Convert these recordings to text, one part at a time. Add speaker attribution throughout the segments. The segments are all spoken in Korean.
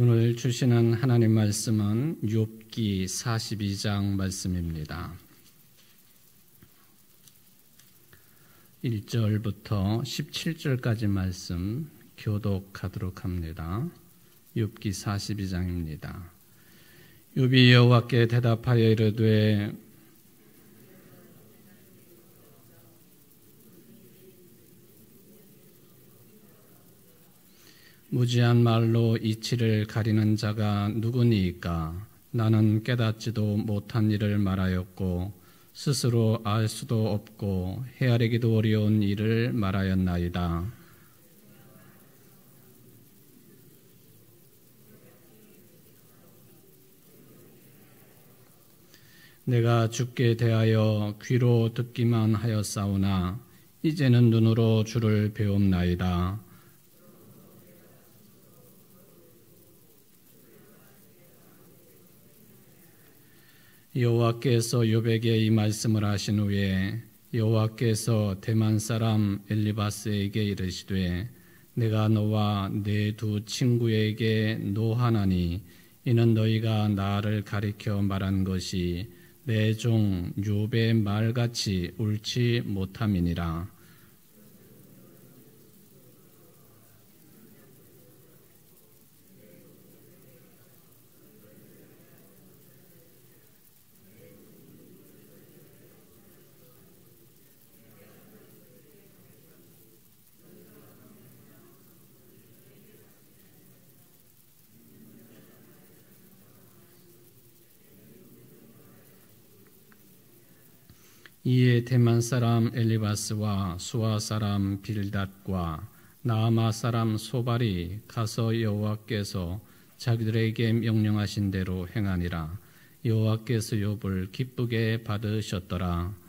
Speaker 1: 오늘 주시는 하나님 말씀은 욥기 42장 말씀입니다. 1절부터 17절까지 말씀 교독하도록 합니다. 욥기 42장입니다. 욥이 여호와께 대답하여 이르되 무지한 말로 이치를 가리는 자가 누구니이까? 나는 깨닫지도 못한 일을 말하였고 스스로 알 수도 없고 헤아리기도 어려운 일을 말하였나이다. 내가 주께 대하여 귀로 듣기만 하였사오나 이제는 눈으로 주를 배움나이다. 여호와께서 욥에게 이 말씀을 하신 후에 여호와께서 대만 사람 엘리바스에게 이르시되 내가 너와 네 두 친구에게 노하나니 이는 너희가 나를 가리켜 말한 것이 내 종 욥의 말같이 옳지 못함이니라. 이에 대만 사람 엘리바스와 수아 사람 빌닷과 나아마 사람 소발이 가서 여호와께서 자기들에게 명령하신 대로 행하니라. 여호와께서 욥을 기쁘게 받으셨더라.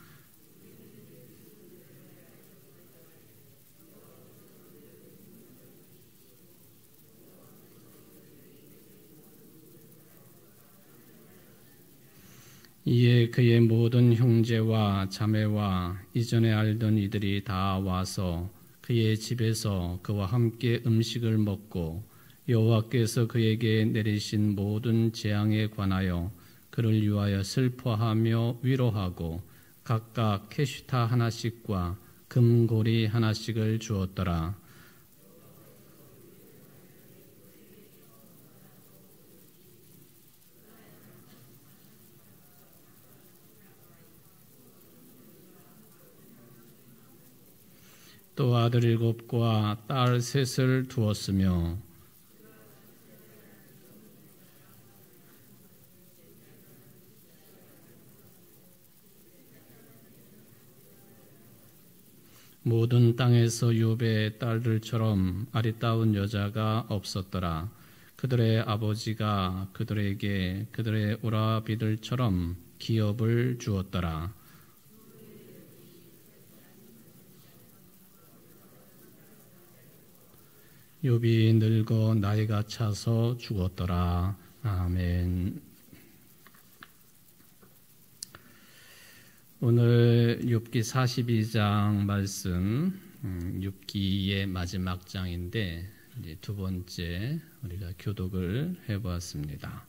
Speaker 1: 이에 그의 모든 형제와 자매와 이전에 알던 이들이 다 와서 그의 집에서 그와 함께 음식을 먹고 여호와께서 그에게 내리신 모든 재앙에 관하여 그를 위하여 슬퍼하며 위로하고 각각 캐시타 하나씩과 금고리 하나씩을 주었더라. 또 아들 7과 딸 3을 두었으며 모든 땅에서 욥의 딸들처럼 아리따운 여자가 없었더라. 그들의 아버지가 그들에게 그들의 오라비들처럼 기업을 주었더라. 욥이 늙어 나이가 차서 죽었더라. 아멘. 오늘 욥기 42장 말씀, 욥기의 마지막 장인데 이제 두 번째 우리가 교독을 해보았습니다.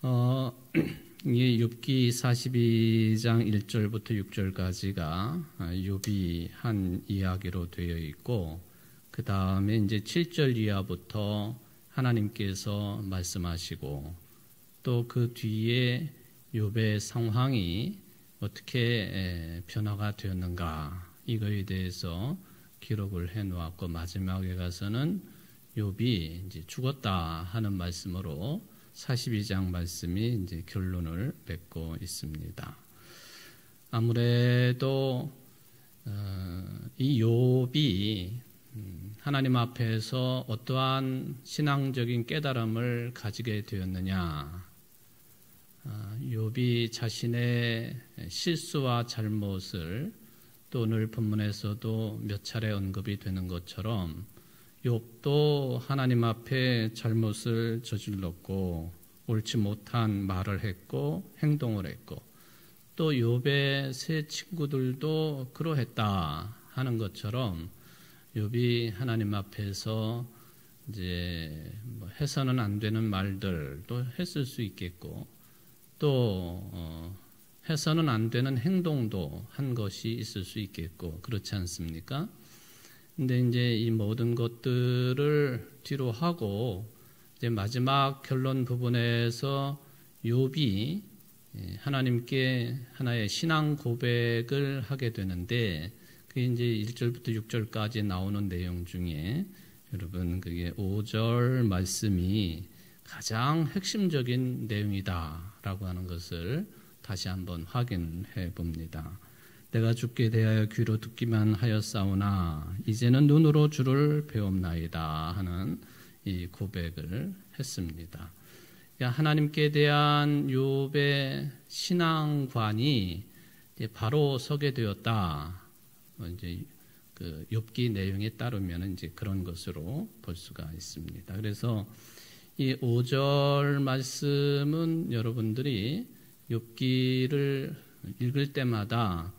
Speaker 1: 이 욥기 42장 1절부터 6절까지가 욥이 한 이야기로 되어 있고 그 다음에 이제 7절 이하부터 하나님께서 말씀하시고 또 그 뒤에 욥의 상황이 어떻게 변화가 되었는가 이거에 대해서 기록을 해 놓았고 마지막에 가서는 욥이 이제 죽었다 하는 말씀으로 42장 말씀이 이제 결론을 맺고 있습니다. 아무래도 이 욥이 하나님 앞에서 어떠한 신앙적인 깨달음을 가지게 되었느냐? 욥이 자신의 실수와 잘못을 또 오늘 본문에서도 몇 차례 언급이 되는 것처럼 욥도 하나님 앞에 잘못을 저질렀고 옳지 못한 말을 했고 행동을 했고 또 욥의 세 친구들도 그러했다 하는 것처럼 욥이 하나님 앞에서 이제 뭐 해서는 안 되는 말들도 했을 수 있겠고, 또 해서는 안 되는 행동도 한 것이 있을 수 있겠고, 그렇지 않습니까? 근데 이제 이 모든 것들을 뒤로 하고 이제 마지막 결론 부분에서 욥이 하나님께 하나의 신앙 고백을 하게 되는데, 그게 이제 1절부터 6절까지 나오는 내용 중에 여러분 그게 5절 말씀이 가장 핵심적인 내용이다라고 하는 것을 다시 한번 확인해 봅니다. 내가 주께 대하여 귀로 듣기만 하였사오나 이제는 눈으로 주를 배움나이다 하는 이 고백을 했습니다. 하나님께 대한 욥의 신앙관이 바로 서게 되었다. 이제 그 욥기 내용에 따르면 이제 그런 것으로 볼 수가 있습니다. 그래서 이 5절 말씀은 여러분들이 욥기를 읽을 때마다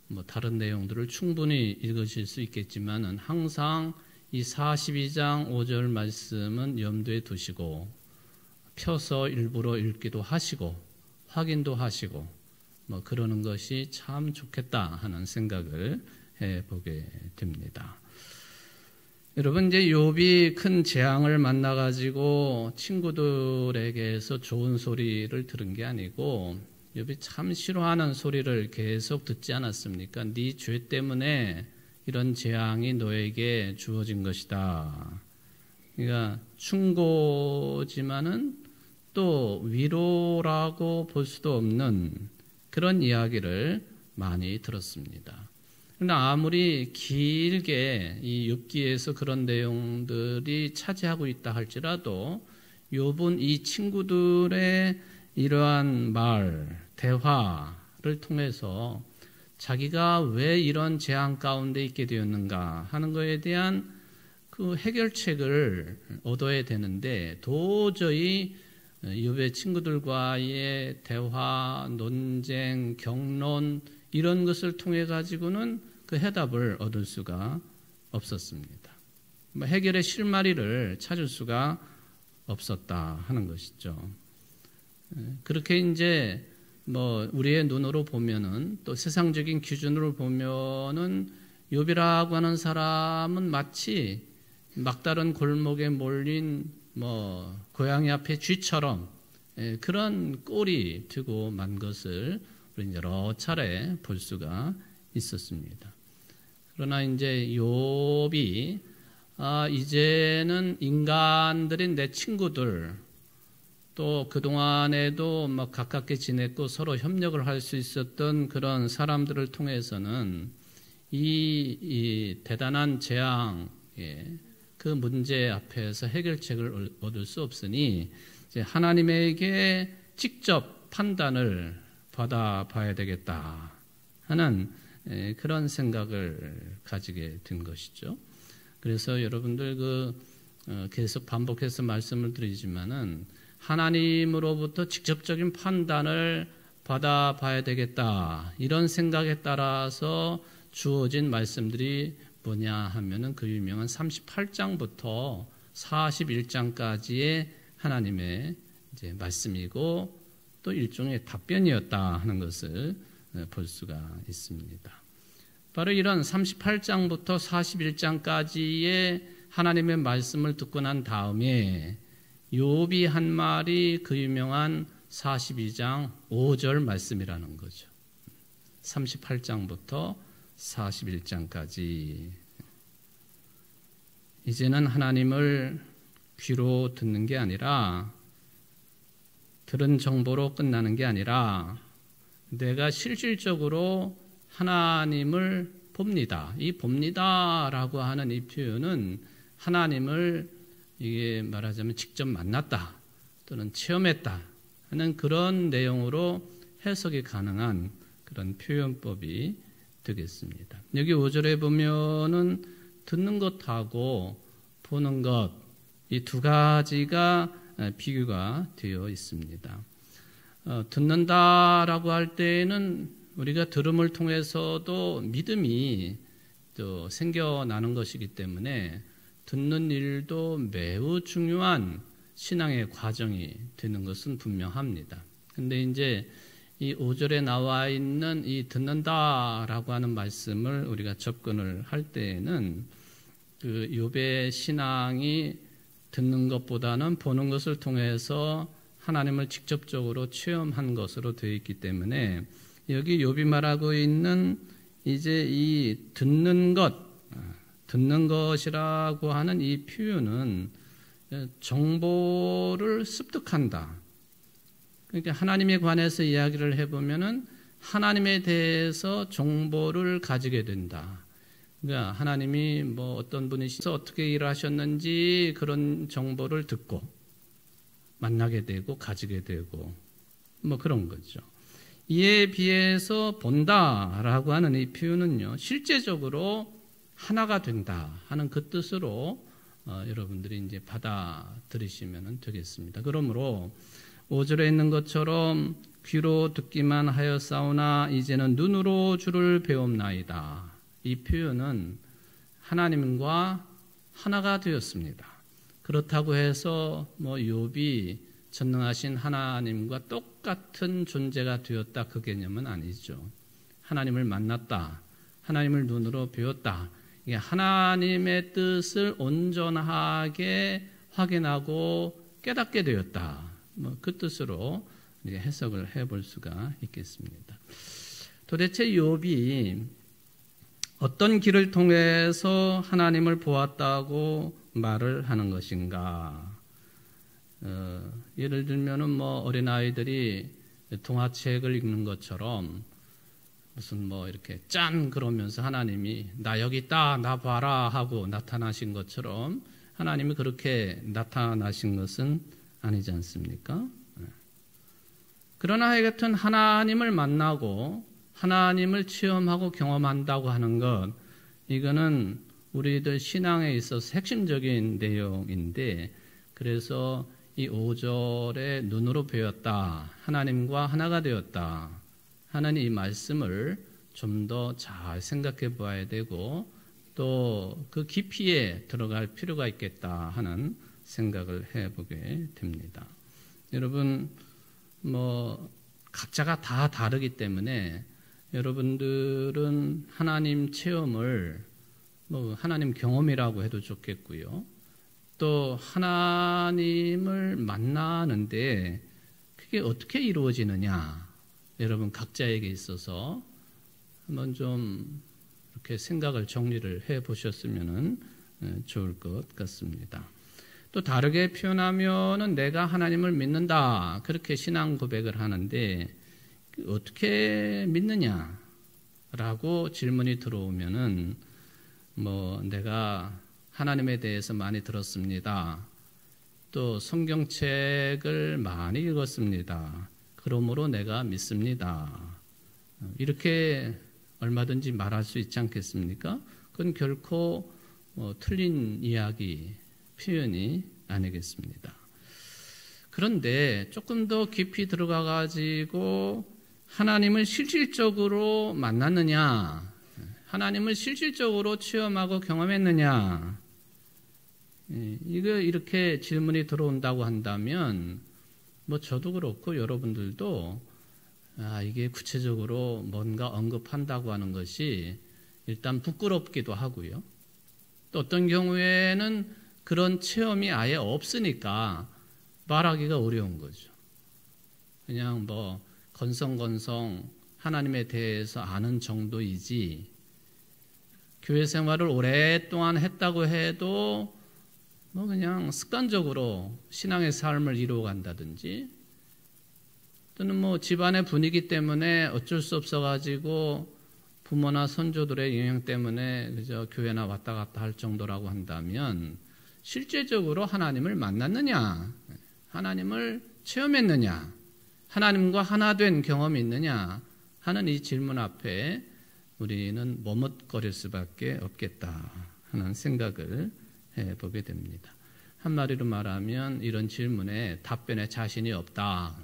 Speaker 1: 뭐 다른 내용들을 충분히 읽으실 수 있겠지만은 항상 이 42장 5절 말씀은 염두에 두시고 펴서 일부러 읽기도 하시고 확인도 하시고 뭐 그러는 것이 참 좋겠다 하는 생각을 해보게 됩니다. 여러분 이제 욥이 큰 재앙을 만나가지고 친구들에게서 좋은 소리를 들은 게 아니고 욥이 참 싫어하는 소리를 계속 듣지 않았습니까? 네 죄 때문에 이런 재앙이 너에게 주어진 것이다. 그러니까 충고지만은 또 위로라고 볼 수도 없는 그런 이야기를 많이 들었습니다. 그러나 아무리 길게 이 욥기에서 그런 내용들이 차지하고 있다 할지라도 욥은 이 친구들의 이러한 말, 대화를 통해서 자기가 왜 이런 재앙 가운데 있게 되었는가 하는 것에 대한 그 해결책을 얻어야 되는데 도저히 욥의 친구들과의 대화, 논쟁, 경론 이런 것을 통해 가지고는 그 해답을 얻을 수가 없었습니다. 해결의 실마리를 찾을 수가 없었다 하는 것이죠. 그렇게 이제 뭐 우리의 눈으로 보면은 또 세상적인 기준으로 보면은 욥이라고 하는 사람은 마치 막다른 골목에 몰린 뭐 고양이 앞에 쥐처럼 그런 꼴이 되고 만 것을 우리는 여러 차례 볼 수가 있었습니다. 그러나 이제 욥이 이제는 인간들인 내 친구들 또 그동안에도 막 가깝게 지냈고 서로 협력을 할 수 있었던 그런 사람들을 통해서는 이 대단한 재앙, 그 문제 앞에서 해결책을 얻을 수 없으니 이제 하나님에게 직접 판단을 받아봐야 되겠다 하는 그런 생각을 가지게 된 것이죠. 그래서 여러분들 계속 반복해서 말씀을 드리지만은 하나님으로부터 직접적인 판단을 받아봐야 되겠다 이런 생각에 따라서 주어진 말씀들이 뭐냐 하면은 그 유명한 38장부터 41장까지의 하나님의 이제 말씀이고 또 일종의 답변이었다 하는 것을 볼 수가 있습니다. 바로 이런 38장부터 41장까지의 하나님의 말씀을 듣고 난 다음에 욥이 한 말이 그 유명한 42장 5절 말씀이라는 거죠. 38장부터 41장까지 이제는 하나님을 귀로 듣는 게 아니라 들은 정보로 끝나는 게 아니라 내가 실질적으로 하나님을 봅니다. 이 봅니다라고 하는 이 표현은 하나님을 이게 말하자면 직접 만났다 또는 체험했다 하는 그런 내용으로 해석이 가능한 그런 표현법이 되겠습니다. 여기 5절에 보면은 듣는 것하고 보는 것, 이 두 가지가 비교가 되어 있습니다. 듣는다라고 할 때에는 우리가 들음을 통해서도 믿음이 또 생겨나는 것이기 때문에 듣는 일도 매우 중요한 신앙의 과정이 되는 것은 분명합니다. 근데 이제 이 5절에 나와 있는 이 듣는다라고 하는 말씀을 우리가 접근을 할 때에는 그 욥의 신앙이 듣는 것보다는 보는 것을 통해서 하나님을 직접적으로 체험한 것으로 되어 있기 때문에 여기 욥이 말하고 있는 이제 이 듣는 것이라고 하는 이 표현은 정보를 습득한다. 그러니까 하나님에 관해서 이야기를 해보면은 하나님에 대해서 정보를 가지게 된다. 그러니까 하나님이 뭐 어떤 분이셔서 어떻게 일하셨는지 그런 정보를 듣고 만나게 되고 가지게 되고 뭐 그런 거죠. 이에 비해서 본다라고 하는 이 표현은요, 실제적으로 하나가 된다 하는 그 뜻으로 여러분들이 이제 받아들이시면 되겠습니다. 그러므로 5절에 있는 것처럼 귀로 듣기만 하였사오나 이제는 눈으로 주를 배움나이다. 이 표현은 하나님과 하나가 되었습니다. 그렇다고 해서 뭐 욥이 전능하신 하나님과 똑같은 존재가 되었다 그 개념은 아니죠. 하나님을 만났다. 하나님을 눈으로 배웠다. 이게 하나님의 뜻을 온전하게 확인하고 깨닫게 되었다. 뭐 그 뜻으로 해석을 해볼 수가 있겠습니다. 도대체 욥이 어떤 길을 통해서 하나님을 보았다고 말을 하는 것인가? 예를 들면은 뭐 어린아이들이 동화책을 읽는 것처럼 무슨 뭐 이렇게 짠 그러면서 하나님이 나 여기 있다 나 봐라 하고 나타나신 것처럼 하나님이 그렇게 나타나신 것은 아니지 않습니까? 그러나 하여튼 하나님을 만나고 하나님을 체험하고 경험한다고 하는 것, 이거는 우리들 신앙에 있어서 핵심적인 내용인데, 그래서 이 5절에 눈으로 배웠다, 하나님과 하나가 되었다 하는 이 말씀을 좀 더 잘 생각해 봐야 되고 또 그 깊이에 들어갈 필요가 있겠다 하는 생각을 해보게 됩니다. 여러분 뭐 각자가 다 다르기 때문에 여러분들은 하나님 체험을 뭐 하나님 경험이라고 해도 좋겠고요. 또 하나님을 만나는데 그게 어떻게 이루어지느냐, 여러분 각자에게 있어서 한번 좀 이렇게 생각을 정리를 해 보셨으면 좋을 것 같습니다. 또 다르게 표현하면은 내가 하나님을 믿는다 그렇게 신앙 고백을 하는데 어떻게 믿느냐라고 질문이 들어오면은 뭐 내가 하나님에 대해서 많이 들었습니다. 또 성경책을 많이 읽었습니다. 그러므로 내가 믿습니다. 이렇게 얼마든지 말할 수 있지 않겠습니까? 그건 결코 틀린 이야기, 표현이 아니겠습니다. 그런데 조금 더 깊이 들어가 가지고 하나님을 실질적으로 만났느냐, 하나님을 실질적으로 체험하고 경험했느냐, 이거 이렇게 질문이 들어온다고 한다면 뭐 저도 그렇고 여러분들도 이게 구체적으로 뭔가 언급한다고 하는 것이 일단 부끄럽기도 하고요. 또 어떤 경우에는 그런 체험이 아예 없으니까 말하기가 어려운 거죠. 그냥 뭐 건성건성 하나님에 대해서 아는 정도이지 교회 생활을 오랫동안 했다고 해도 뭐 그냥 습관적으로 신앙의 삶을 이루어간다든지 또는 뭐 집안의 분위기 때문에 어쩔 수 없어가지고 부모나 선조들의 영향 때문에 그저 교회나 왔다 갔다 할 정도라고 한다면 실제적으로 하나님을 만났느냐, 하나님을 체험했느냐, 하나님과 하나 된 경험이 있느냐 하는 이 질문 앞에 우리는 머뭇거릴 수밖에 없겠다 하는 생각을 해보게 됩니다. 한마디로 말하면 이런 질문에 답변에 자신이 없다.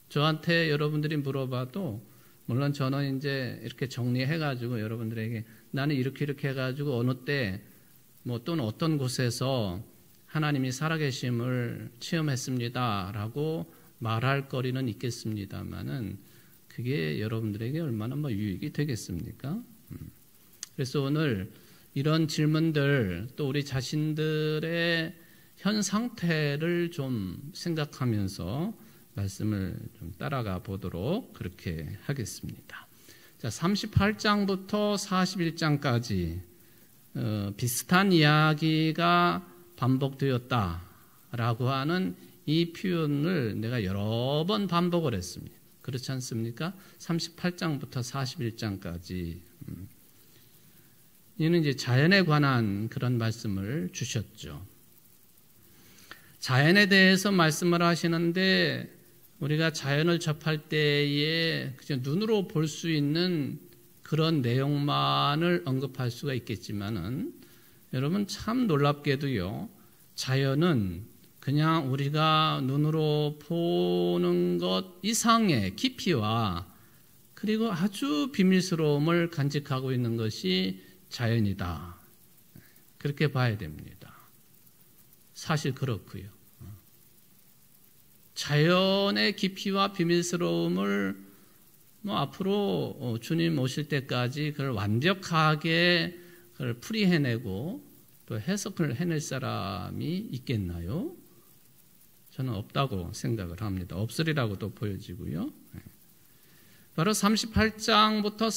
Speaker 1: 저한테 여러분들이 물어봐도 물론 저는 이제 이렇게 정리해가지고 여러분들에게 나는 이렇게 해가지고 어느 때 뭐 또는 어떤 곳에서 하나님이 살아계심을 체험했습니다라고 말할 거리는 있겠습니다만은 그게 여러분들에게 얼마나 유익이 되겠습니까? 그래서 오늘 이런 질문들 또 우리 자신들의 현 상태를 좀 생각하면서 말씀을 좀 따라가 보도록 그렇게 하겠습니다. 자, 38장부터 41장까지 비슷한 이야기가 반복되었다라고 하는 이 표현을 내가 여러 번 반복을 했습니다. 그렇지 않습니까? 38장부터 41장까지 이는 이제 자연에 관한 그런 말씀을 주셨죠. 자연에 대해서 말씀을 하시는데 우리가 자연을 접할 때에 그냥 눈으로 볼 수 있는 그런 내용만을 언급할 수가 있겠지만은 여러분 참 놀랍게도요. 자연은 그냥 우리가 눈으로 보는 것 이상의 깊이와 그리고 아주 비밀스러움을 간직하고 있는 것이 자연이다. 그렇게 봐야 됩니다. 사실 그렇고요. 자연의 깊이와 비밀스러움을 앞으로 주님 오실 때까지 그걸 완벽하게 그걸 풀이해내고 또 해석을 해낼 사람이 있겠나요? 저는 없다고 생각을 합니다. 없으리라고도 보여지고요. 바로 38장부터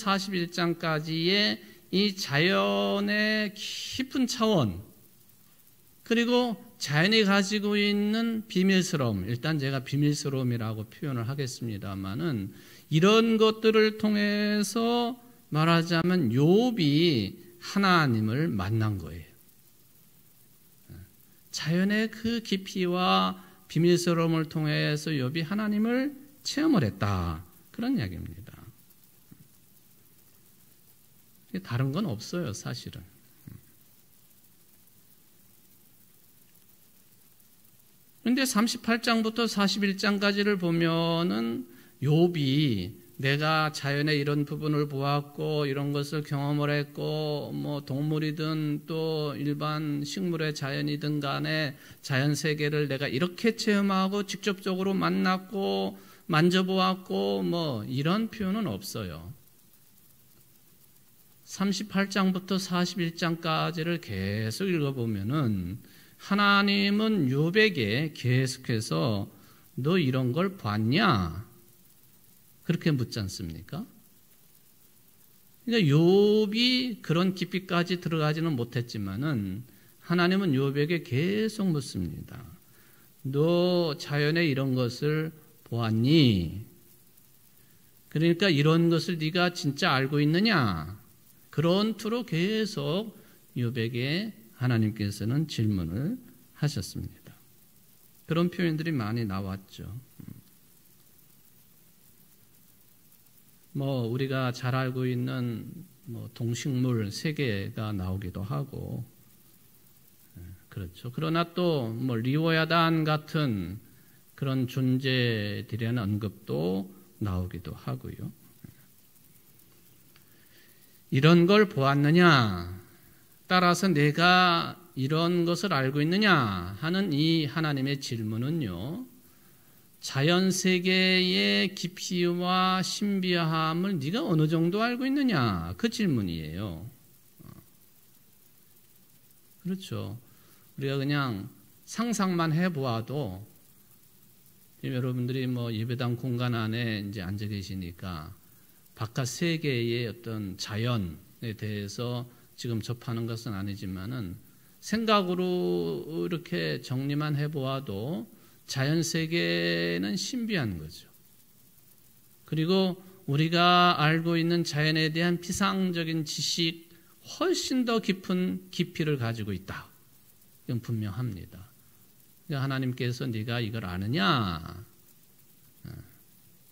Speaker 1: 41장까지의 이 자연의 깊은 차원 그리고 자연이 가지고 있는 비밀스러움, 일단 제가 비밀스러움이라고 표현을 하겠습니다만은 이런 것들을 통해서 말하자면 욥이 하나님을 만난 거예요. 자연의 그 깊이와 비밀스러움을 통해서 욥이 하나님을 체험을 했다. 그런 이야기입니다. 다른 건 없어요, 사실은. 그런데 38장부터 41장까지를 보면은 욥이 내가 자연의 이런 부분을 보았고 이런 것을 경험을 했고 뭐 동물이든 또 일반 식물의 자연이든 간에 자연 세계를 내가 이렇게 체험하고 직접적으로 만났고 만져보았고 뭐 이런 표현은 없어요. 38장부터 41장까지를 계속 읽어보면은 하나님은 욥에게 계속해서 너 이런 걸 봤냐? 그렇게 묻지 않습니까? 그러니까 욥이 그런 깊이까지 들어가지는 못했지만은 하나님은 욥에게 계속 묻습니다. 너 자연에 이런 것을 보았니? 그러니까 이런 것을 네가 진짜 알고 있느냐? 그런 투로 계속 욥에게 하나님께서는 질문을 하셨습니다. 그런 표현들이 많이 나왔죠. 뭐 우리가 잘 알고 있는 뭐 동식물 세계가 나오기도 하고 그렇죠. 그러나 또 뭐 리워야단 같은 그런 존재들의 언급도 나오기도 하고요. 이런 걸 보았느냐? 따라서 내가 이런 것을 알고 있느냐 하는 이 하나님의 질문은요. 자연 세계의 깊이와 신비함을 네가 어느 정도 알고 있느냐 그 질문이에요. 그렇죠. 우리가 그냥 상상만 해보아도 여러분들이 뭐 예배당 공간 안에 이제 앉아 계시니까 바깥 세계의 어떤 자연에 대해서 지금 접하는 것은 아니지만은 생각으로 이렇게 정리만 해보아도 자연 세계는 신비한 거죠. 그리고 우리가 알고 있는 자연에 대한 피상적인 지식 훨씬 더 깊은 깊이를 가지고 있다. 이건 분명합니다. 그러니까 하나님께서 네가 이걸 아느냐,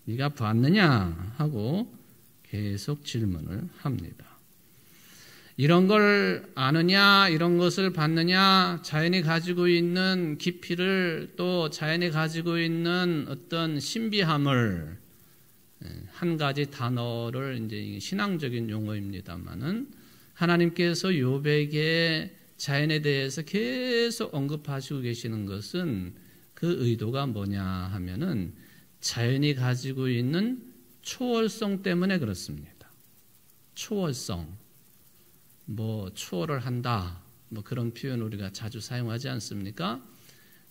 Speaker 1: 네가 봤느냐 하고 계속 질문을 합니다. 이런 걸 아느냐, 이런 것을 봤느냐, 자연이 가지고 있는 깊이를 또 자연이 가지고 있는 어떤 신비함을 한 가지 단어를 이제 신앙적인 용어입니다만은 하나님께서 욥에게 자연에 대해서 계속 언급하시고 계시는 것은 그 의도가 뭐냐 하면은 자연이 가지고 있는 초월성 때문에 그렇습니다. 초월성. 뭐 초월을 한다. 뭐 그런 표현 우리가 자주 사용하지 않습니까?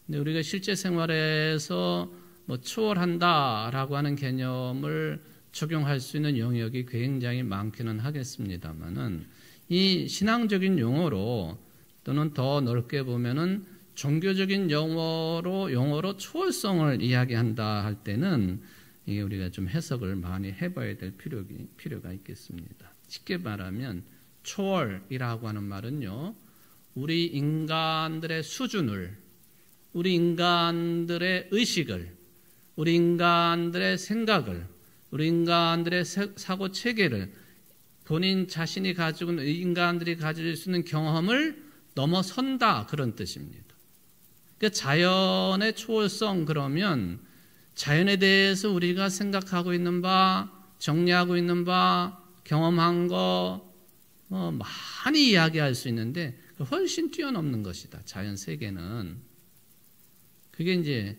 Speaker 1: 근데 우리가 실제 생활에서 뭐 초월한다라고 하는 개념을 적용할 수 있는 영역이 굉장히 많기는 하겠습니다만은 이 신앙적인 용어로 또는 더 넓게 보면은 종교적인 용어로 초월성을 이야기한다 할 때는 이게 우리가 좀 해석을 많이 해봐야 될 필요가 있겠습니다. 쉽게 말하면 초월이라고 하는 말은요, 우리 인간들의 수준을, 우리 인간들의 의식을, 우리 인간들의 생각을, 우리 인간들의 사고 체계를, 본인 자신이 가지고 있는 인간들이 가질 수 있는 경험을 넘어선다, 그런 뜻입니다. 그러니까 자연의 초월성, 그러면 자연에 대해서 우리가 생각하고 있는 바, 정리하고 있는 바, 경험한 거 많이 이야기할 수 있는데 훨씬 뛰어넘는 것이다. 자연 세계는. 그게 이제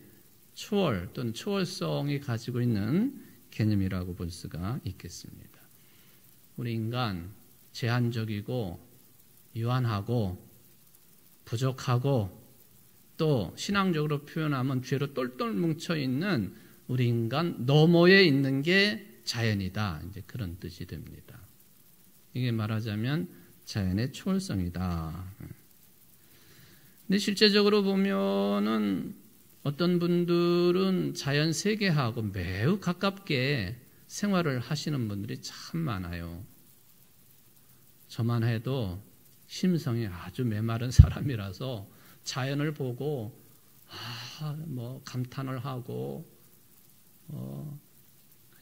Speaker 1: 초월 또는 초월성이 가지고 있는 개념이라고 볼 수가 있겠습니다. 우리 인간 제한적이고 유한하고 부족하고 또 신앙적으로 표현하면 죄로 똘똘 뭉쳐있는 우리 인간 너머에 있는 게 자연이다. 이제 그런 뜻이 됩니다. 이게 말하자면 자연의 초월성이다. 근데 실제적으로 보면은 어떤 분들은 자연 세계하고 매우 가깝게 생활을 하시는 분들이 참 많아요. 저만 해도 심성이 아주 메마른 사람이라서 자연을 보고 뭐 감탄을 하고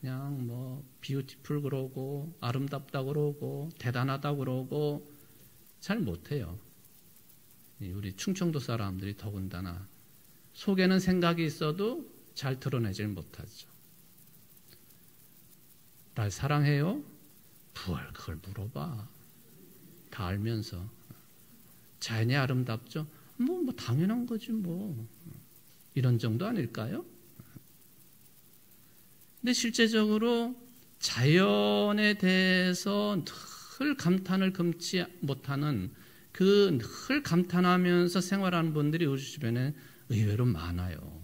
Speaker 1: 그냥 뭐 뷰티풀 그러고 아름답다 그러고 대단하다 그러고 잘 못해요. 우리 충청도 사람들이 더군다나 속에는 생각이 있어도 잘 드러내질 못하죠. 날 사랑해요? 뭘 그걸 물어봐. 다 알면서. 자연이 아름답죠? 뭐 당연한 거지 뭐. 이런 정도 아닐까요? 근데 실제적으로 자연에 대해서 늘 감탄을 금치 못하는 그 늘 감탄하면서 생활하는 분들이 우리 주변에 의외로 많아요.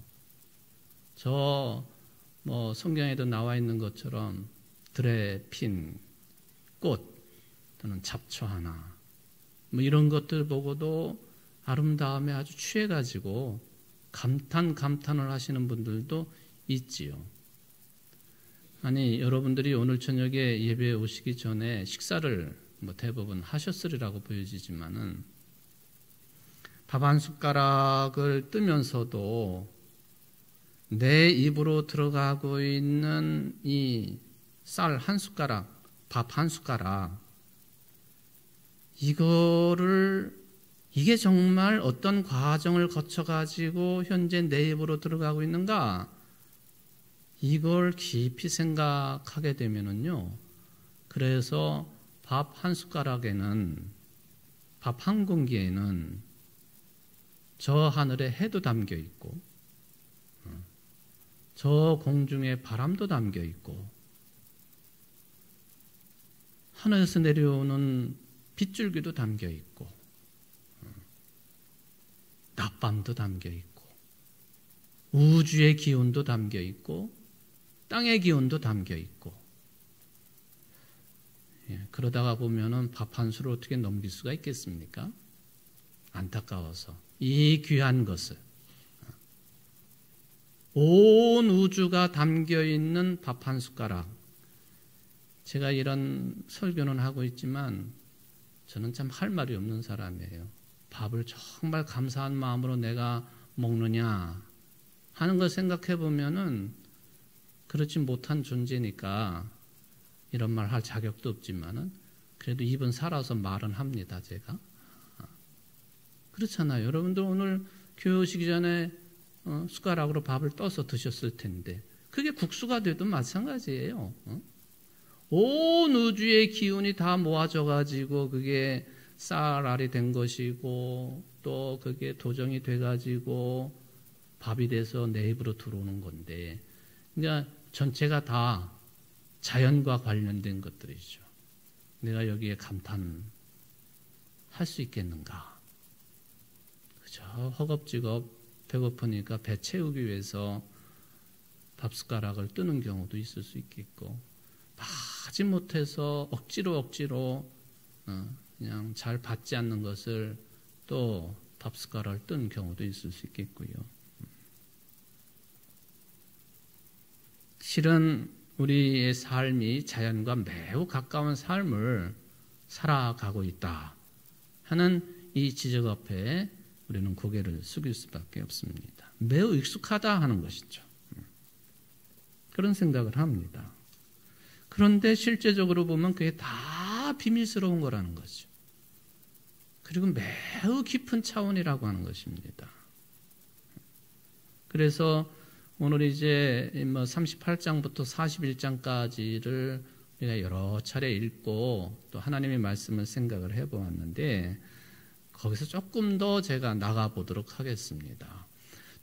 Speaker 1: 저 뭐 성경에도 나와 있는 것처럼 들에 핀 꽃 또는 잡초 하나 뭐 이런 것들 보고도 아름다움에 아주 취해가지고 감탄을 하시는 분들도 있지요. 아니 여러분들이 오늘 저녁에 예배에 오시기 전에 식사를 뭐 대부분 하셨으리라고 보여지지만은 밥 한 숟가락을 뜨면서도 내 입으로 들어가고 있는 이 쌀 한 숟가락, 밥 한 숟가락 이게 정말 어떤 과정을 거쳐가지고 현재 내 입으로 들어가고 있는가? 이걸 깊이 생각하게 되면은요. 그래서 밥 한 숟가락에는, 밥 한 공기에는 저 하늘에 해도 담겨 있고, 저 공중에 바람도 담겨 있고, 하늘에서 내려오는 빗줄기도 담겨 있고, 낮밤도 담겨 있고, 우주의 기운도 담겨 있고, 땅의 기운도 담겨 있고, 그러다가 보면은 밥 한 수를 어떻게 넘길 수가 있겠습니까? 안타까워서 이 귀한 것을 온 우주가 담겨 있는 밥 한 숟가락. 제가 이런 설교는 하고 있지만 저는 참 할 말이 없는 사람이에요. 밥을 정말 감사한 마음으로 내가 먹느냐 하는 걸 생각해 보면은 그렇지 못한 존재니까 이런 말 할 자격도 없지만은 그래도 입은 살아서 말은 합니다, 제가. 그렇잖아요. 여러분들 오늘 교회 오시기 전에 숟가락으로 밥을 떠서 드셨을 텐데 그게 국수가 돼도 마찬가지예요. 온 우주의 기운이 다 모아져 가지고 그게 쌀알이 된 것이고 또 그게 도정이 돼가지고 밥이 돼서 내 입으로 들어오는 건데, 그러니까 전체가 다 자연과 관련된 것들이죠. 내가 여기에 감탄할 수 있겠는가? 그죠? 허겁지겁 배고프니까 배 채우기 위해서 밥 숟가락을 뜨는 경우도 있을 수 있겠고, 하지 못해서 억지로 그냥 잘 받지 않는 것을 또 밥 숟가락을 뜬 경우도 있을 수 있겠고요. 실은 우리의 삶이 자연과 매우 가까운 삶을 살아가고 있다 하는 이 지적 앞에 우리는 고개를 숙일 수밖에 없습니다. 매우 익숙하다 하는 것이죠. 그런 생각을 합니다. 그런데 실제적으로 보면 그게 다 비밀스러운 거라는 거죠. 그리고 매우 깊은 차원이라고 하는 것입니다. 그래서 오늘 이제 38장부터 41장까지를 우리가 여러 차례 읽고 또 하나님의 말씀을 생각을 해보았는데, 거기서 조금 더 제가 나가보도록 하겠습니다.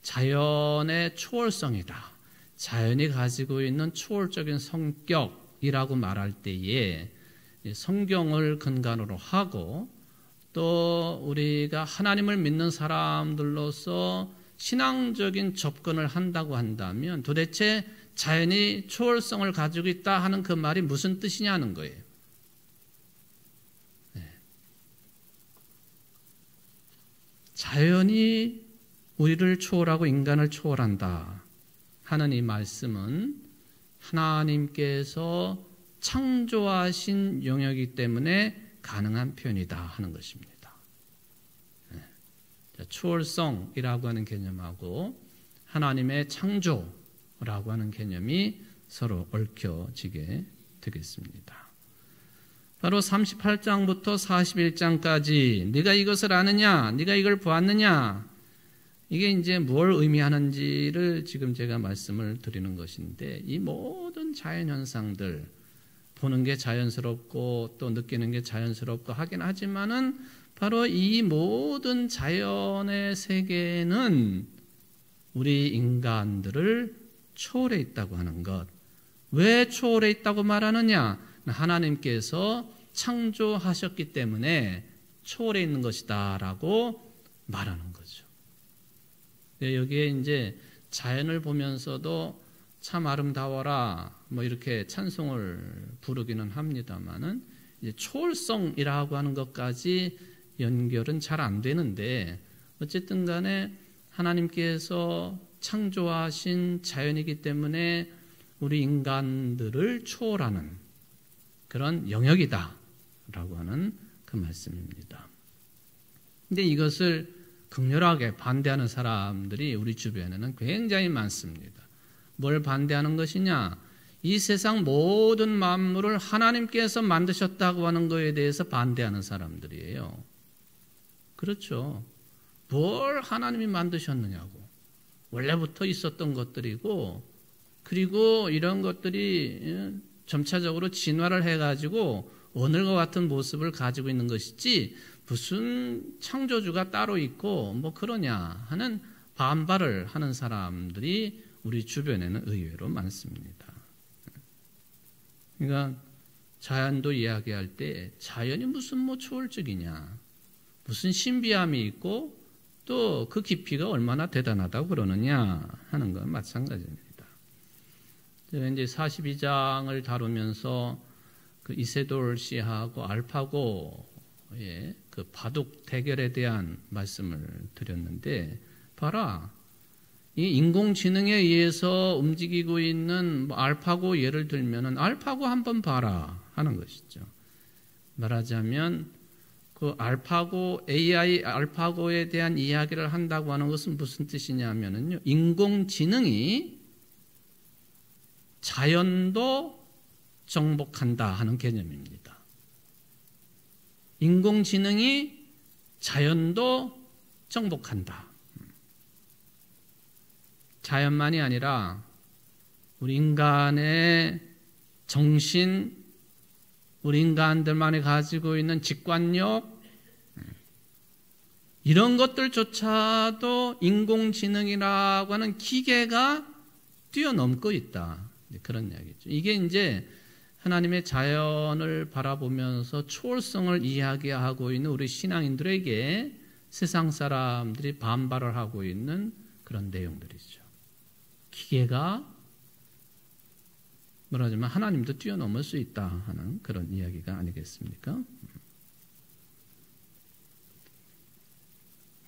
Speaker 1: 자연의 초월성이다. 자연이 가지고 있는 초월적인 성격이라고 말할 때에 성경을 근간으로 하고 또 우리가 하나님을 믿는 사람들로서 신앙적인 접근을 한다고 한다면 도대체 자연이 초월성을 가지고 있다 하는 그 말이 무슨 뜻이냐는 거예요. 자연이 우리를 초월하고 인간을 초월한다 하는 이 말씀은 하나님께서 창조하신 영역이기 때문에 가능한 표현이다 하는 것입니다. 초월성이라고 하는 개념하고 하나님의 창조라고 하는 개념이 서로 얽혀지게 되겠습니다. 바로 38장부터 41장까지 네가 이것을 아느냐, 네가 이걸 보았느냐, 이게 이제 뭘 의미하는지를 지금 제가 말씀을 드리는 것인데, 이 모든 자연현상들 보는 게 자연스럽고 또 느끼는 게 자연스럽고 하긴 하지만은 바로 이 모든 자연의 세계는 우리 인간들을 초월해 있다고 하는 것. 왜 초월해 있다고 말하느냐? 하나님께서 창조하셨기 때문에 초월해 있는 것이다 라고 말하는 거죠. 여기에 이제 자연을 보면서도 참 아름다워라 뭐 이렇게 찬송을 부르기는 합니다만은 이제 초월성이라고 하는 것까지 연결은 잘 안 되는데, 어쨌든 간에 하나님께서 창조하신 자연이기 때문에 우리 인간들을 초월하는 그런 영역이다 라고 하는 그 말씀입니다. 근데 이것을 극렬하게 반대하는 사람들이 우리 주변에는 굉장히 많습니다. 뭘 반대하는 것이냐? 이 세상 모든 만물을 하나님께서 만드셨다고 하는 것에 대해서 반대하는 사람들이에요. 그렇죠. 뭘 하나님이 만드셨느냐고. 원래부터 있었던 것들이고, 그리고 이런 것들이 점차적으로 진화를 해가지고 오늘과 같은 모습을 가지고 있는 것이지 무슨 창조주가 따로 있고 뭐 그러냐 하는 반발을 하는 사람들이 우리 주변에는 의외로 많습니다. 그러니까 자연도 이야기할 때 자연이 무슨 뭐 초월적이냐, 무슨 신비함이 있고 또 그 깊이가 얼마나 대단하다고 그러느냐 하는 건 마찬가지입니다. 제가 이제 42장을 다루면서 그 이세돌 씨하고 알파고의 그 바둑 대결에 대한 말씀을 드렸는데, 봐라, 이 인공지능에 의해서 움직이고 있는 뭐 알파고 예를 들면은 알파고 한번 봐라 하는 것이죠. 말하자면 그 알파고 AI 알파고에 대한 이야기를 한다고 하는 것은 무슨 뜻이냐면은요, 인공지능이 자연도 정복한다 하는 개념입니다. 인공지능이 자연도 정복한다. 자연만이 아니라 우리 인간의 정신, 우리 인간들만이 가지고 있는 직관력, 이런 것들조차도 인공지능이라고 하는 기계가 뛰어넘고 있다. 그런 이야기죠. 이게 이제 하나님의 자연을 바라보면서 초월성을 이야기하고 있는 우리 신앙인들에게 세상 사람들이 반발을 하고 있는 그런 내용들이죠. 기계가 뭐라지만 하나님도 뛰어넘을 수 있다 하는 그런 이야기가 아니겠습니까?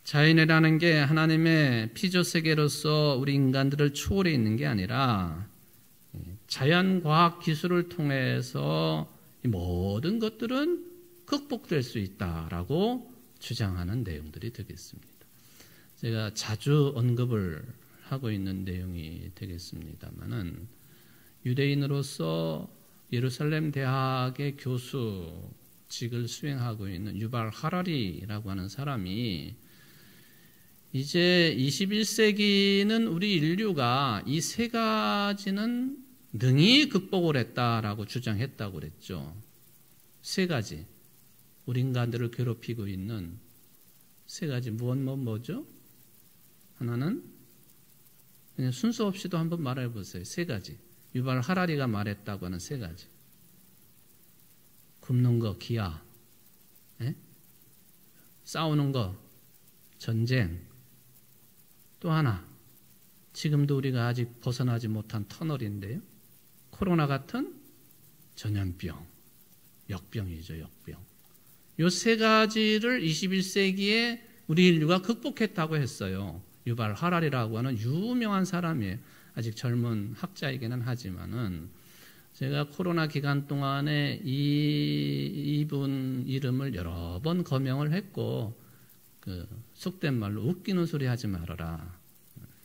Speaker 1: 자연이라는 게 하나님의 피조세계로서 우리 인간들을 초월해 있는 게 아니라 자연과학 기술을 통해서 이 모든 것들은 극복될 수 있다라고 주장하는 내용들이 되겠습니다. 제가 자주 언급을 하고 있는 내용이 되겠습니다만은 유대인으로서 예루살렘 대학의 교수직을 수행하고 있는 유발 하라리라고 하는 사람이 이제 21세기는 우리 인류가 이 세 가지는 능히 극복을 했다라고 주장했다고 그랬죠. 세 가지. 우리 인간들을 괴롭히고 있는 세 가지. 뭐죠? 하나는 그냥 순서 없이도 한번 말해 보세요. 세 가지. 유발 하라리가 말했다고 하는 세 가지. 굶는 거, 기아. 싸우는 거, 전쟁. 또 하나, 지금도 우리가 아직 벗어나지 못한 터널인데요. 코로나 같은 전염병, 역병이죠, 역병. 이 세 가지를 21세기에 우리 인류가 극복했다고 했어요. 유발 하라리라고 하는 유명한 사람이에요. 아직 젊은 학자이기는 하지만은 제가 코로나 기간 동안에 이분 이름을 여러 번 거명을 했고 속된 말로 웃기는 소리 하지 말아라.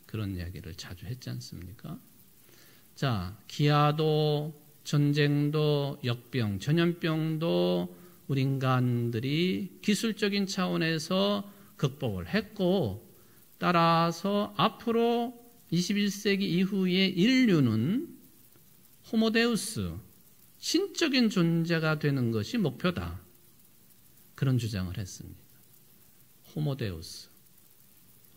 Speaker 1: 그런 이야기를 자주 했지 않습니까? 자, 기아도 전쟁도 역병, 전염병도 우리 인간들이 기술적인 차원에서 극복을 했고 따라서 앞으로 21세기 이후의 인류는 호모데우스, 신적인 존재가 되는 것이 목표다. 그런 주장을 했습니다. 호모데우스.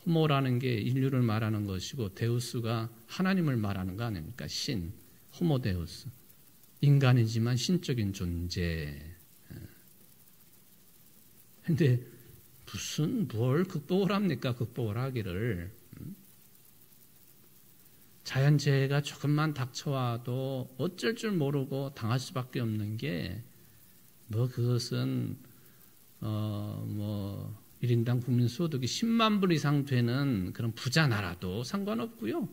Speaker 1: 호모라는 게 인류를 말하는 것이고 데우스가 하나님을 말하는 거 아닙니까? 신, 호모데우스. 인간이지만 신적인 존재. 근데 뭘 극복을 합니까? 극복을 하기를. 자연재해가 조금만 닥쳐와도 어쩔 줄 모르고 당할 수밖에 없는 게 그것은 1인당 국민 소득이 10만 불 이상 되는 그런 부자 나라도 상관없고요.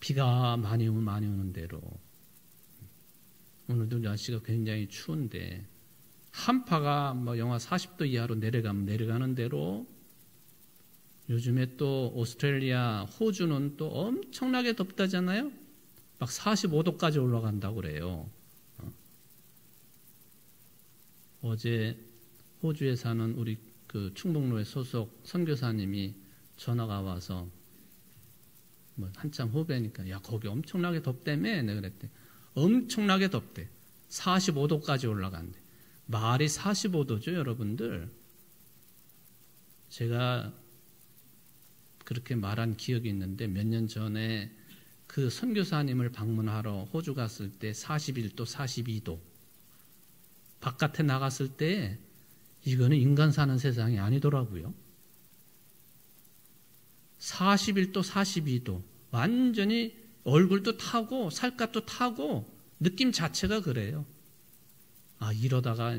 Speaker 1: 비가 많이 오면 많이 오는 대로 오늘도 날씨가 굉장히 추운데 한파가 영하 40도 이하로 내려가면 내려가는 대로 요즘에 또 오스트레일리아, 호주는 또 엄청나게 덥다잖아요. 막 45도까지 올라간다고 그래요. 어제 호주에 사는 우리 충북로의 소속 선교사님이 전화가 와서 한참 후배니까 야 거기 엄청나게 덥다며 내가 그랬대. 엄청나게 덥대. 45도까지 올라간대. 말이 45도죠 여러분들. 제가 그렇게 말한 기억이 있는데 몇 년 전에 그 선교사님을 방문하러 호주 갔을 때 41도, 42도 바깥에 나갔을 때 이거는 인간 사는 세상이 아니더라고요. 41도, 42도 완전히 얼굴도 타고 살갗도 타고 느낌 자체가 그래요. 아 이러다가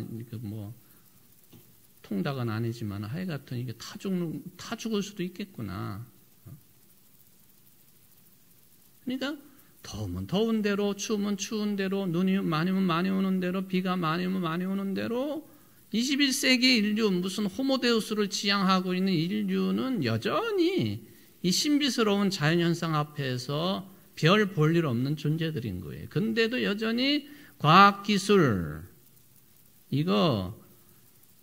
Speaker 1: 통닭은 아니지만 하여간 이게 타 죽을 수도 있겠구나. 그러니까 더우면 더운 대로, 추우면 추운 대로, 눈이 많으면 많이 오는 대로, 비가 많이 오면 많이 오는 대로 21세기 인류 무슨 호모데우스를 지향하고 있는 인류는 여전히 이 신비스러운 자연현상 앞에서 별 볼 일 없는 존재들인 거예요. 근데도 여전히 과학기술 이거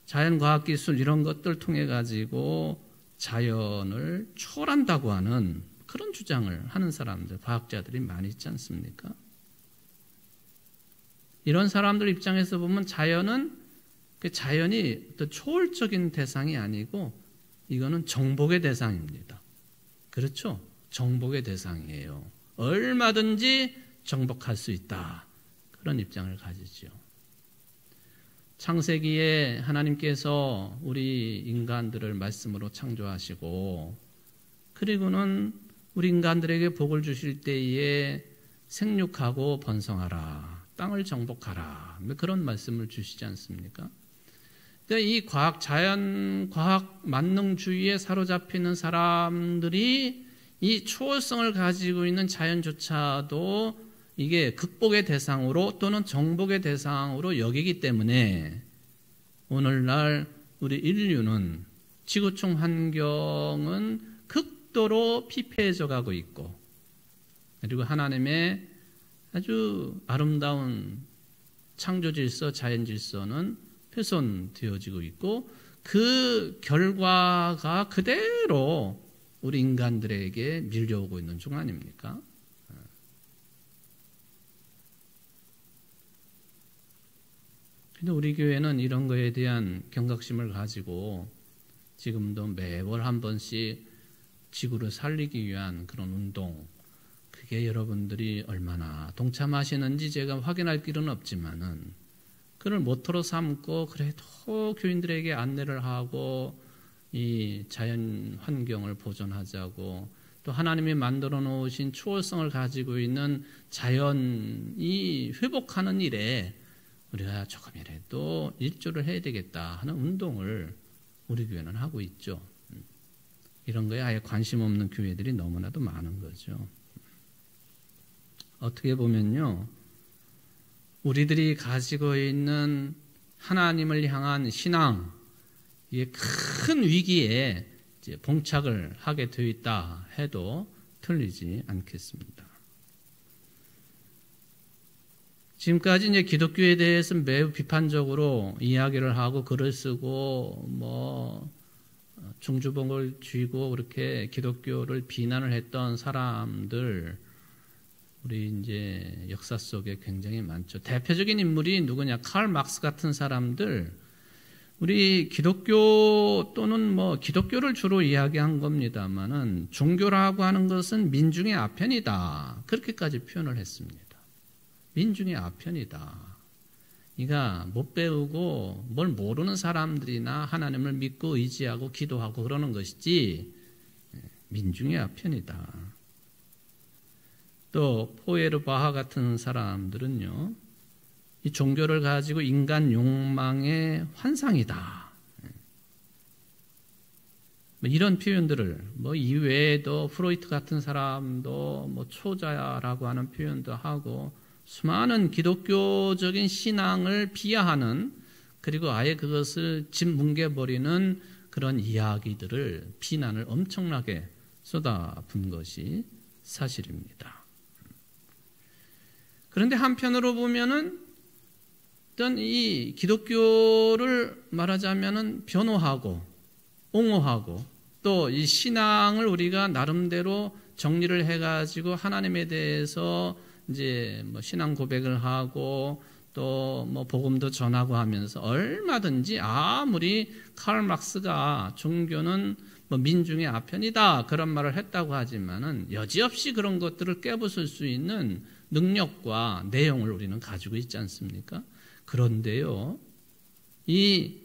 Speaker 1: 자연과학기술 이런 것들 통해 가지고 자연을 초월한다고 하는 그런 주장을 하는 사람들, 과학자들이 많이 있지 않습니까? 이런 사람들 입장에서 보면 자연은 그 자연이 어떤 초월적인 대상이 아니고 이거는 정복의 대상입니다. 그렇죠? 정복의 대상이에요. 얼마든지 정복할 수 있다. 그런 입장을 가지죠. 창세기에 하나님께서 우리 인간들을 말씀으로 창조하시고 그리고는 우리 인간들에게 복을 주실 때에 생육하고 번성하라. 땅을 정복하라. 그런 말씀을 주시지 않습니까? 이 자연과학 만능주의에 사로잡히는 사람들이 이 초월성을 가지고 있는 자연조차도 이게 극복의 대상으로 또는 정복의 대상으로 여기기 때문에 오늘날 우리 인류는 지구촌 환경은 극도로 피폐해져 가고 있고 그리고 하나님의 아주 아름다운 창조 질서, 자연 질서는 훼손되어지고 있고 그 결과가 그대로 우리 인간들에게 밀려오고 있는 중 아닙니까? 근데 우리 교회는 이런 거에 대한 경각심을 가지고 지금도 매월 한 번씩 지구를 살리기 위한 그런 운동, 그게 여러분들이 얼마나 동참하시는지 제가 확인할 길은 없지만은 그걸 모토로 삼고 그래도 교인들에게 안내를 하고 이 자연 환경을 보존하자고 또 하나님이 만들어 놓으신 초월성을 가지고 있는 자연이 회복하는 일에 우리가 조금이라도 일조를 해야 되겠다 하는 운동을 우리 교회는 하고 있죠. 이런 거에 아예 관심 없는 교회들이 너무나도 많은 거죠. 어떻게 보면요, 우리들이 가지고 있는 하나님을 향한 신앙, 이게 큰 위기에 이제 봉착을 하게 되어 있다 해도 틀리지 않겠습니다. 지금까지 이제 기독교에 대해서 매우 비판적으로 이야기를 하고 글을 쓰고 중주봉을 쥐고 그렇게 기독교를 비난을 했던 사람들 우리 이제 역사 속에 굉장히 많죠. 대표적인 인물이 누구냐? 칼 막스 같은 사람들 우리 기독교 또는 기독교를 주로 이야기한 겁니다만은 종교라고 하는 것은 민중의 아편이다. 그렇게까지 표현을 했습니다. 민중의 아편이다. 그러니까 못 배우고 뭘 모르는 사람들이나 하나님을 믿고 의지하고 기도하고 그러는 것이지 민중의 아편이다. 또 포에르바하 같은 사람들은요, 이 종교를 가지고 인간 욕망의 환상이다. 이런 표현들을 이외에도 프로이트 같은 사람도 초자야라고 하는 표현도 하고 수많은 기독교적인 신앙을 비하하는 그리고 아예 그것을 짓뭉개버리는 그런 이야기들을 비난을 엄청나게 쏟아붓은 것이 사실입니다. 그런데 한편으로 보면은 어떤 이 기독교를 말하자면은 변호하고 옹호하고 또 이 신앙을 우리가 나름대로 정리를 해가지고 하나님에 대해서 이제 신앙 고백을 하고 또 복음도 전하고 하면서 얼마든지 아무리 칼 막스가 종교는 민중의 아편이다 그런 말을 했다고 하지만은 여지없이 그런 것들을 깨부술 수 있는 능력과 내용을 우리는 가지고 있지 않습니까? 그런데요, 이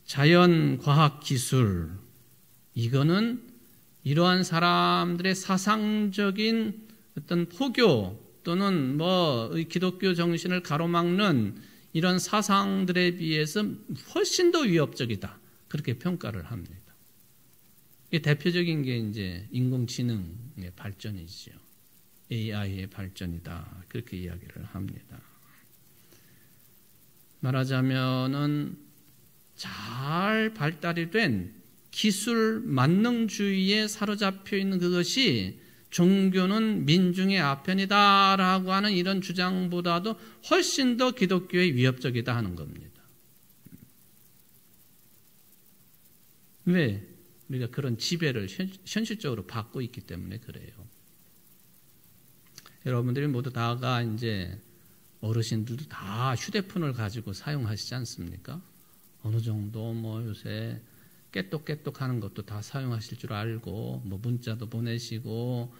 Speaker 1: 자연과학 기술 이거는 이러한 사람들의 사상적인 어떤 포교 또는 기독교 정신을 가로막는 이런 사상들에 비해서 훨씬 더 위협적이다. 그렇게 평가를 합니다. 이게 대표적인 게 이제 인공지능의 발전이죠. AI의 발전이다. 그렇게 이야기를 합니다. 말하자면은 잘 발달이 된 기술 만능주의에 사로잡혀 있는 그것이 종교는 민중의 아편이다라고 하는 이런 주장보다도 훨씬 더 기독교에 위협적이다 하는 겁니다. 왜? 우리가 그런 지배를 현실적으로 받고 있기 때문에 그래요. 여러분들이 모두 다가 이제 어르신들도 다 휴대폰을 가지고 사용하시지 않습니까? 어느 정도 뭐 요새 깨똑깨똑 하는 것도 다 사용하실 줄 알고 뭐 문자도 보내시고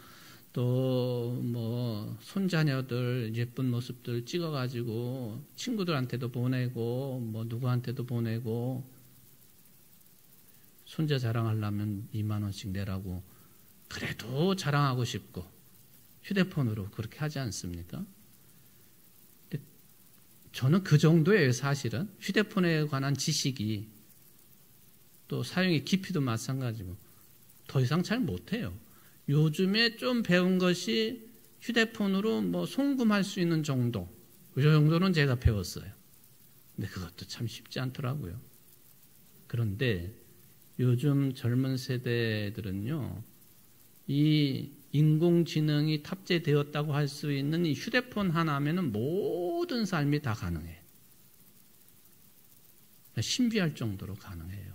Speaker 1: 또 뭐 손자녀들 예쁜 모습들 찍어가지고 친구들한테도 보내고 뭐 누구한테도 보내고 손자 자랑하려면 2만 원씩 내라고 그래도 자랑하고 싶고 휴대폰으로 그렇게 하지 않습니까? 근데 저는 그 정도예요. 사실은 휴대폰에 관한 지식이 또 사용의 깊이도 마찬가지고 더 이상 잘 못해요. 요즘에 좀 배운 것이 휴대폰으로 뭐 송금할 수 있는 정도, 그 정도는 제가 배웠어요. 근데 그것도 참 쉽지 않더라고요. 그런데 요즘 젊은 세대들은요, 이 인공지능이 탑재되었다고 할 수 있는 이 휴대폰 하나면은 모든 삶이 다 가능해요. 신비할 정도로 가능해요.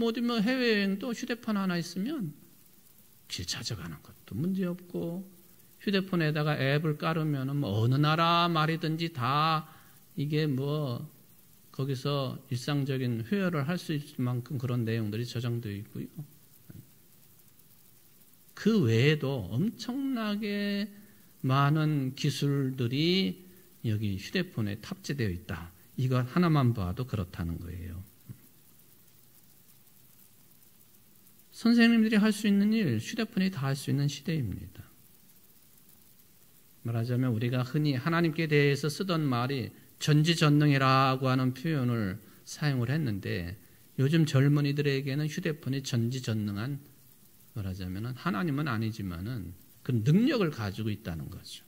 Speaker 1: 어디 뭐 해외여행도 휴대폰 하나 있으면 길 찾아가는 것도 문제없고 휴대폰에다가 앱을 깔으면 뭐 어느 나라 말이든지 다 이게 뭐 거기서 일상적인 회화를 할 수 있을 만큼 그런 내용들이 저장되어 있고요. 그 외에도 엄청나게 많은 기술들이 여기 휴대폰에 탑재되어 있다. 이것 하나만 봐도 그렇다는 거예요. 선생님들이 할 수 있는 일, 휴대폰이 다 할 수 있는 시대입니다. 말하자면 우리가 흔히 하나님께 대해서 쓰던 말이 전지전능이라고 하는 표현을 사용을 했는데 요즘 젊은이들에게는 휴대폰이 전지전능한 말하자면 하나님은 아니지만은 그 능력을 가지고 있다는 거죠.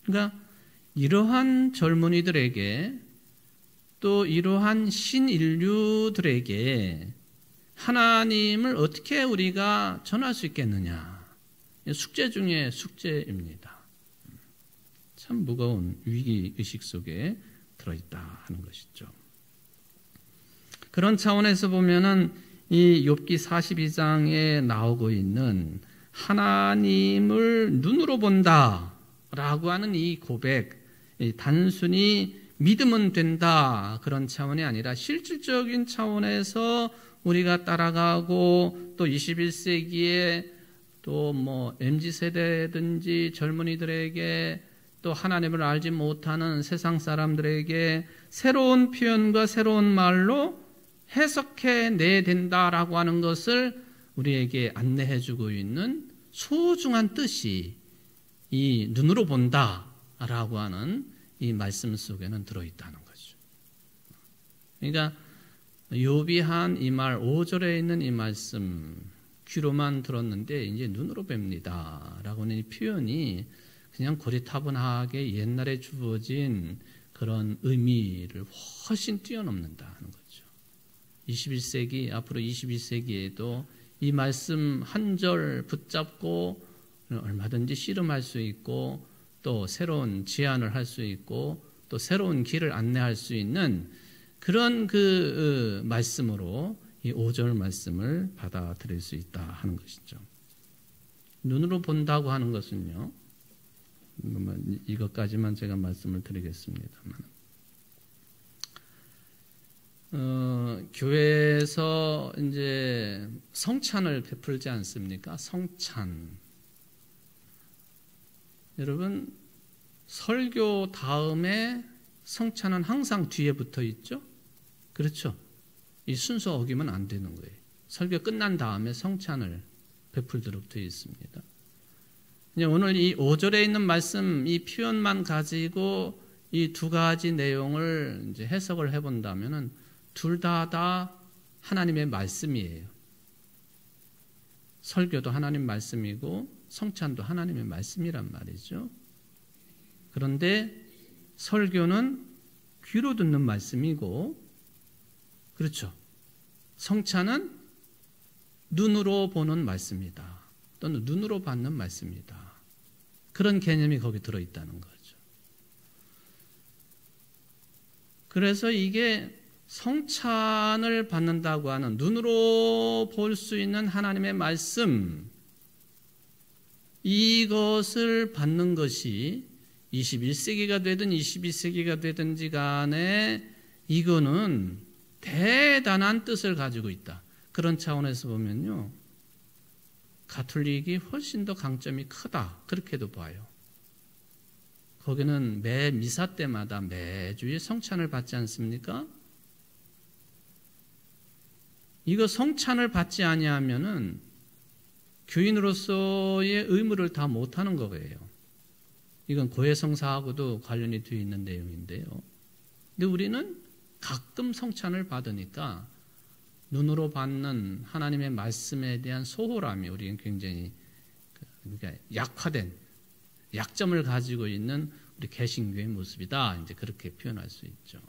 Speaker 1: 그러니까 이러한 젊은이들에게 또 이러한 신인류들에게 하나님을 어떻게 우리가 전할 수 있겠느냐. 숙제 중에 숙제입니다. 참 무거운 위기의식 속에 들어있다 하는 것이죠. 그런 차원에서 보면은 이 욥기 42장에 나오고 있는 하나님을 눈으로 본다라고 하는 이 고백, 단순히 믿으면 된다 그런 차원이 아니라 실질적인 차원에서 우리가 따라가고 또 21세기에 또 뭐 MZ세대든지 젊은이들에게 또 하나님을 알지 못하는 세상 사람들에게 새로운 표현과 새로운 말로 해석해 내야 된다라고 하는 것을 우리에게 안내해주고 있는 소중한 뜻이 이 눈으로 본다라고 하는 이 말씀 속에는 들어있다는 거죠. 그러니까 욥이 한 이 말 5절에 있는 이 말씀 귀로만 들었는데 이제 눈으로 뵙니다 라고 하는 이 표현이 그냥 고리타분하게 옛날에 주어진 그런 의미를 훨씬 뛰어넘는다 하는 거죠. 21세기 앞으로 21세기에도 이 말씀 한 절 붙잡고 얼마든지 씨름할 수 있고 또 새로운 제안을 할 수 있고 또 새로운 길을 안내할 수 있는 그런 그 말씀으로 이 5절 말씀을 받아들일 수 있다 하는 것이죠. 눈으로 본다고 하는 것은요. 이것까지만 제가 말씀을 드리겠습니다만 교회에서 이제 성찬을 베풀지 않습니까? 성찬. 여러분 설교 다음에 성찬은 항상 뒤에 붙어 있죠? 그렇죠? 이 순서 어기면 안 되는 거예요. 설교 끝난 다음에 성찬을 베풀도록 되어 있습니다. 오늘 이 5절에 있는 말씀, 이 표현만 가지고 이 두 가지 내용을 이제 해석을 해본다면은 둘 다 하나님의 말씀이에요. 설교도 하나님 말씀이고 성찬도 하나님의 말씀이란 말이죠. 그런데 설교는 귀로 듣는 말씀이고, 그렇죠. 성찬은 눈으로 보는 말씀이다. 또는 눈으로 받는 말씀이다. 그런 개념이 거기 들어있다는 거죠. 그래서 이게 성찬을 받는다고 하는 눈으로 볼 수 있는 하나님의 말씀, 이것을 받는 것이 21세기가 되든 22세기가 되든지 간에 이거는 대단한 뜻을 가지고 있다. 그런 차원에서 보면요, 가톨릭이 훨씬 더 강점이 크다. 그렇게도 봐요. 거기는 매 미사 때마다 매주에 성찬을 받지 않습니까? 이거 성찬을 받지 아니하면은 교인으로서의 의무를 다 못하는 거예요. 이건 고해성사하고도 관련이 되어 있는 내용인데요. 근데 우리는 가끔 성찬을 받으니까 눈으로 받는 하나님의 말씀에 대한 소홀함이 우리는 굉장히 그러니까 약화된 약점을 가지고 있는 우리 개신교의 모습이다. 이제 그렇게 표현할 수 있죠.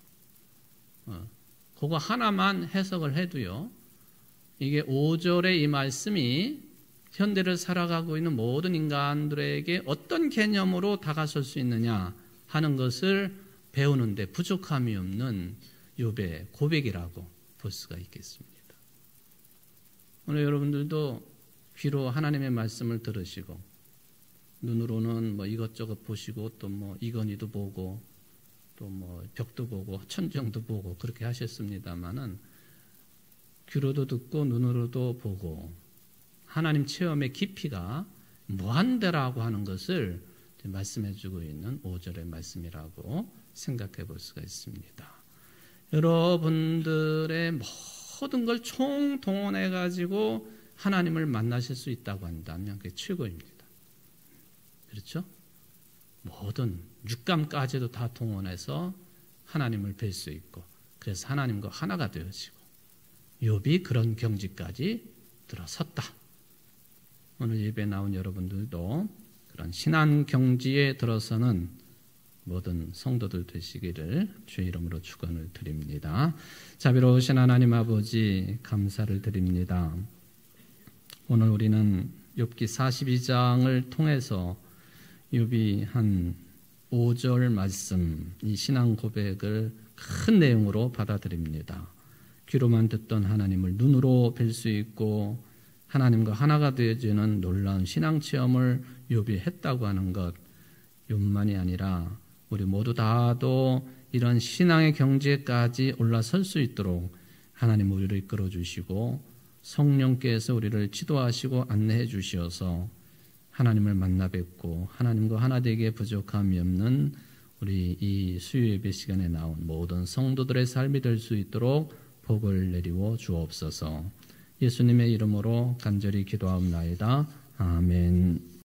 Speaker 1: 그거 하나만 해석을 해도요, 이게 5절의 이 말씀이 현대를 살아가고 있는 모든 인간들에게 어떤 개념으로 다가설 수 있느냐 하는 것을 배우는데 부족함이 없는 욥의 고백이라고 볼 수가 있겠습니다. 오늘 여러분들도 귀로 하나님의 말씀을 들으시고 눈으로는 뭐 이것저것 보시고 또 뭐 이건희도 보고 또 뭐 벽도 보고 천정도 보고 그렇게 하셨습니다마는 귀로도 듣고 눈으로도 보고 하나님 체험의 깊이가 무한대라고 하는 것을 말씀해 주고 있는 5절의 말씀이라고 생각해 볼 수가 있습니다. 여러분들의 모든 걸 총동원해 가지고 하나님을 만나실 수 있다고 한다면 그게 최고입니다. 그렇죠? 모든 육감까지도 다 동원해서 하나님을 뵐 수 있고 그래서 하나님과 하나가 되어지고 욥이 그런 경지까지 들어섰다. 오늘 예배에 나온 여러분들도 그런 신앙 경지에 들어서는 모든 성도들 되시기를 주의 이름으로 축원을 드립니다. 자비로우신 하나님 아버지 감사를 드립니다. 오늘 우리는 욥기 42장을 통해서 욥이 한 5절 말씀, 이 신앙 고백을 큰 내용으로 받아들입니다. 귀로만 듣던 하나님을 눈으로 뵐 수 있고 하나님과 하나가 되어지는 놀라운 신앙 체험을 욥이 했다고 하는 것, 욥만이 아니라 우리 모두 다도 이런 신앙의 경지에까지 올라설 수 있도록 하나님 우리를 이끌어 주시고 성령께서 우리를 지도하시고 안내해 주시어서 하나님을 만나 뵙고 하나님과 하나 되기에 부족함이 없는 우리 이 수요 예배 시간에 나온 모든 성도들의 삶이 될 수 있도록 복을 내리워 주옵소서. 예수님의 이름으로 간절히 기도하옵나이다. 아멘.